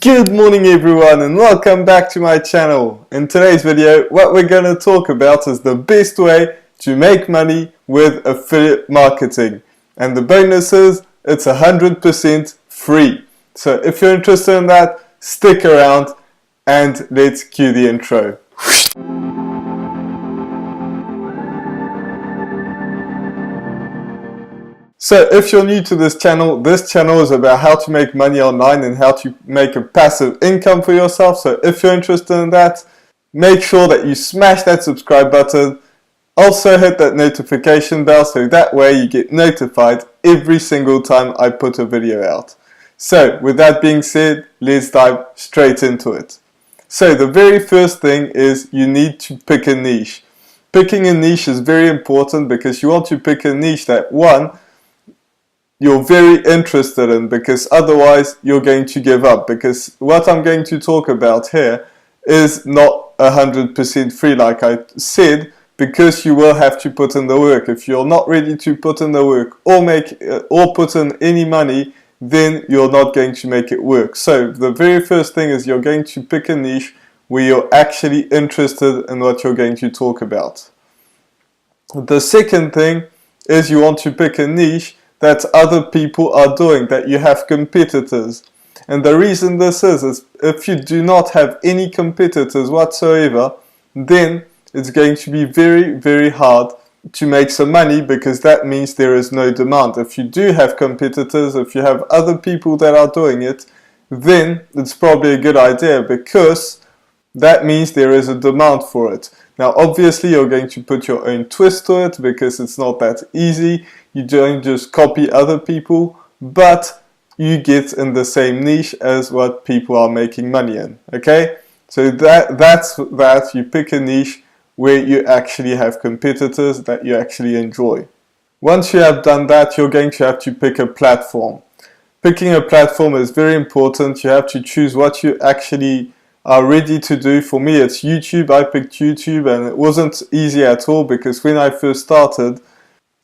Good morning everyone and welcome back to my channel. In today's video, what we're going to talk about is the best way to make money with affiliate marketing. And the bonus is, it's 100% free. So if you're interested in that, stick around and let's cue the intro. So if you're new to this channel is about how to make money online and how to make a passive income for yourself. So if you're interested in that, make sure that you smash that subscribe button. Also hit that notification bell so that way you get notified every single time I put a video out. So with that being said, let's dive straight into it. So the very first thing is you need to pick a niche. Picking a niche is very important because you want to pick a niche that, one, you're very interested in, because otherwise you're going to give up, because what I'm going to talk about here is not 100% free like I said, because you will have to put in the work. If you're not ready to put in the work or put in any money, then you're not going to make it work. So the very first thing is you're going to pick a niche where you're actually interested in what you're going to talk about. The second thing is you want to pick a niche that other people are doing, that you have competitors. And the reason this is if you do not have any competitors whatsoever, then it's going to be very, very hard to make some money, because that means there is no demand. If you do have competitors, if you have other people that are doing it, then it's probably a good idea, because that means there is a demand for it. Now obviously you're going to put your own twist to it, because it's not that easy. You don't just copy other people, but you get in the same niche as what people are making money in. Okay, so that's you pick a niche where you actually have competitors that you actually enjoy. Once you have done that, you're going to have to pick a platform. Picking a platform is very important. You have to choose what you actually are ready to do. For me, it's YouTube. I picked YouTube, and it wasn't easy at all, because when I first started,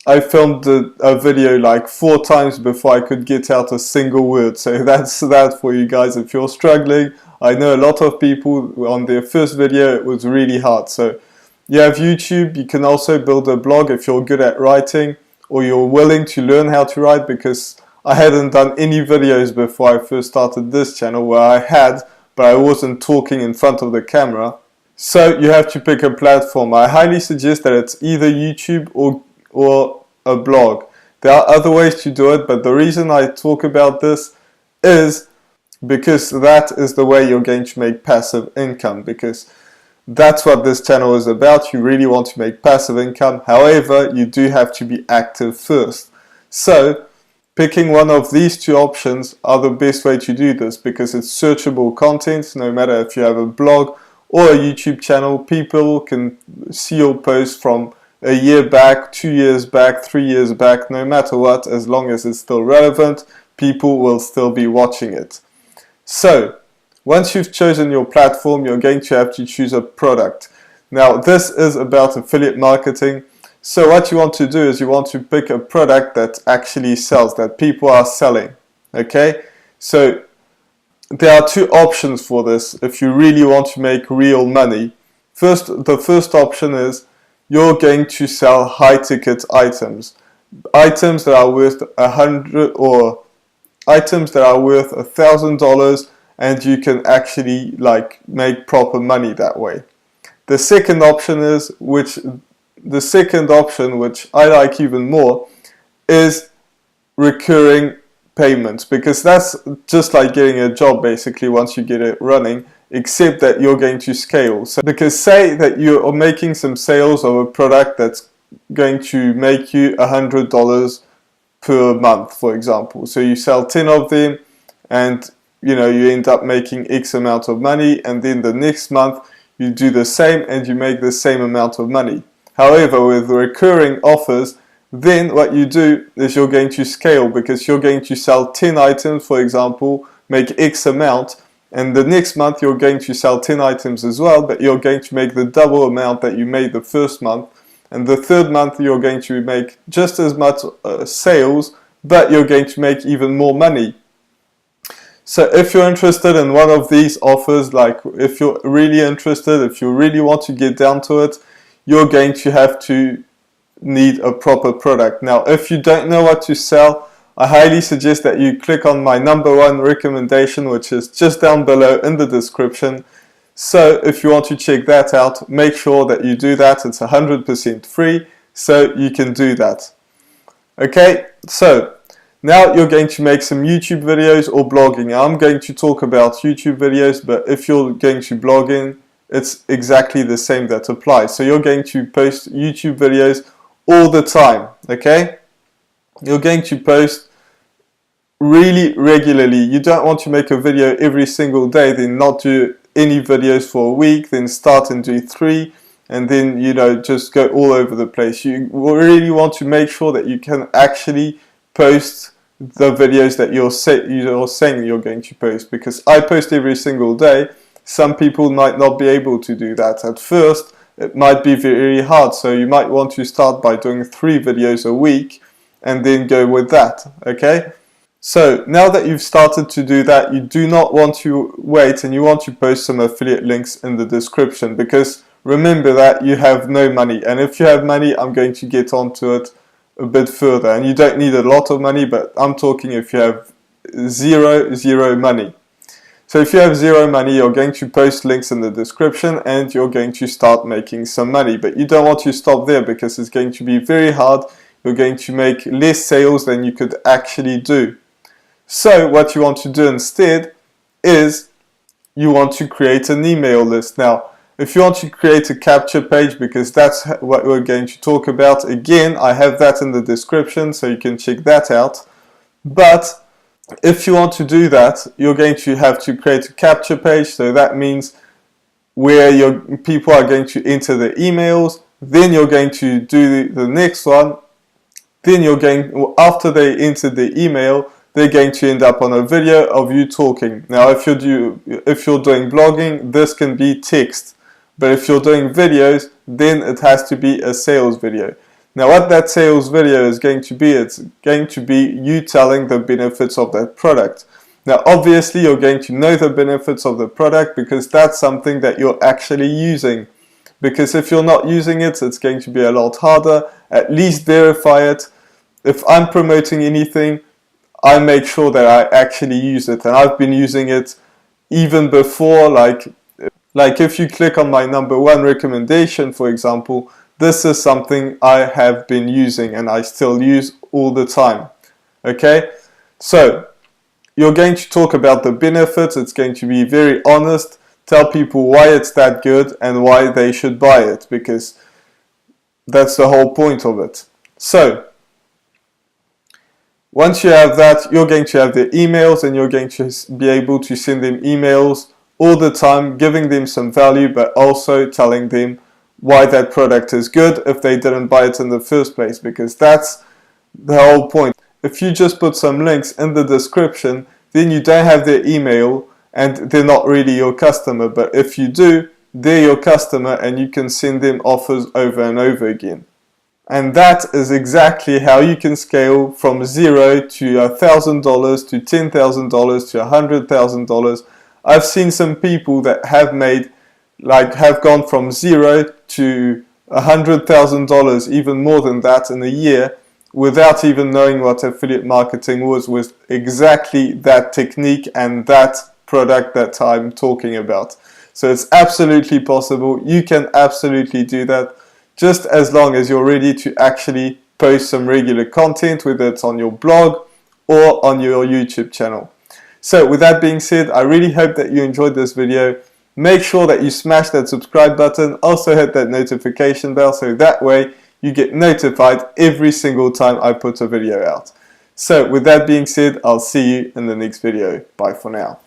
I filmed a video like 4 times before I could get out a single word. So that's that for you guys. If you're struggling, I know a lot of people on their first video it was really hard. So you have YouTube. You can also build a blog if you're good at writing, or you're willing to learn how to write, because I hadn't done any videos before I first started this channel, where I had, but I wasn't talking in front of the camera. So you have to pick a platform. I highly suggest that it's either YouTube or a blog. There are other ways to do it, but the reason I talk about this is because that is the way you're going to make passive income, because that's what this channel is about. You really want to make passive income. However, you do have to be active first. So picking one of these two options are the best way to do this, because it's searchable content. No matter if you have a blog or a YouTube channel, people can see your post from a year back, 2 years back, 3 years back. No matter what, as long as it's still relevant, people will still be watching it. So once you've chosen your platform, you're going to have to choose a product. Now this is about affiliate marketing. So what you want to do is you want to pick a product that actually sells, that people are selling. Okay, so there are 2 options for this if you really want to make real money. The first option is you're going to sell high ticket items that are worth $100 or items that are worth $1,000, and you can actually like make proper money that way. The second option which I like even more, is recurring payments, because that's just like getting a job basically once you get it running, except that you're going to scale. So because say that you are making some sales of a product that's going to make you $100 per month, for example. So you sell 10 of them, and you end up making X amount of money, and then the next month you do the same and you make the same amount of money. However, with recurring offers, then what you do is you're going to scale, because you're going to sell 10 items, for example, make X amount, and the next month you're going to sell 10 items as well, but you're going to make the double amount that you made the first month, and the third month you're going to make just as much sales, but you're going to make even more money. So if you're interested in one of these offers, like if you're really interested, if you really want to get down to it, you're going to have to need a proper product. Now, if you don't know what to sell, I highly suggest that you click on my #1 recommendation, which is just down below in the description. So if you want to check that out, make sure that you do that. It's 100% free, so you can do that. Okay, so now you're going to make some YouTube videos or blogging. I'm going to talk about YouTube videos, but if you're going to blogging, it's exactly the same that applies. So you're going to post YouTube videos all the time, okay? You're going to post really regularly. You don't want to make a video every single day, then not do any videos for a week, then start and do 3, and then, you know, just go all over the place. You really want to make sure that you can actually post the videos that you're saying you're going to post, because I post every single day. Some people might not be able to do that. At first, it might be very hard, so you might want to start by doing 3 videos a week and then go with that, okay? So now that you've started to do that, you do not want to wait, and you want to post some affiliate links in the description, because remember that you have no money, and if you have money, I'm going to get onto it a bit further, and you don't need a lot of money, but I'm talking if you have zero money. So if you have 0 money, you're going to post links in the description and you're going to start making some money, but you don't want to stop there, because it's going to be very hard. You're going to make less sales than you could actually do. So what you want to do instead is you want to create an email list. Now, if you want to create a capture page, because that's what we're going to talk about, again, I have that in the description, so you can check that out. But if you want to do that, you're going to have to create a capture page. So that means where your people are going to enter their emails, then you're going to do the next one, then you're going, after they enter the email, they're going to end up on a video of you talking. Now, if you're doing blogging, this can be text, but if you're doing videos, then it has to be a sales video. Now, what that sales video is going to be, it's going to be you telling the benefits of that product. Now, obviously, you're going to know the benefits of the product, because that's something that you're actually using. Because if you're not using it, it's going to be a lot harder. At least verify it. If I'm promoting anything, I make sure that I actually use it, and I've been using it even before. Like if you click on my #1 recommendation, for example, this is something I have been using and I still use all the time. Okay, so you're going to talk about the benefits. It's going to be very honest. Tell people why it's that good and why they should buy it, because that's the whole point of it. So once you have that, you're going to have their emails, and you're going to be able to send them emails all the time, giving them some value, but also telling them why that product is good if they didn't buy it in the first place, because that's the whole point. If you just put some links in the description, then you don't have their email and they're not really your customer. But if you do, they're your customer, and you can send them offers over and over again. And that is exactly how you can scale from $0 to $1,000 to $10,000 to $100,000. I've seen some people that have made, have gone from $0 to $100,000, even more than that, in a year, without even knowing what affiliate marketing was, with exactly that technique and that product that I'm talking about. So it's absolutely possible. You can absolutely do that, just as long as you're ready to actually post some regular content, whether it's on your blog or on your YouTube channel. So with that being said, I really hope that you enjoyed this video. Make sure that you smash that subscribe button. Also hit that notification bell, so that way you get notified every single time I put a video out. So with that being said, I'll see you in the next video. Bye for now.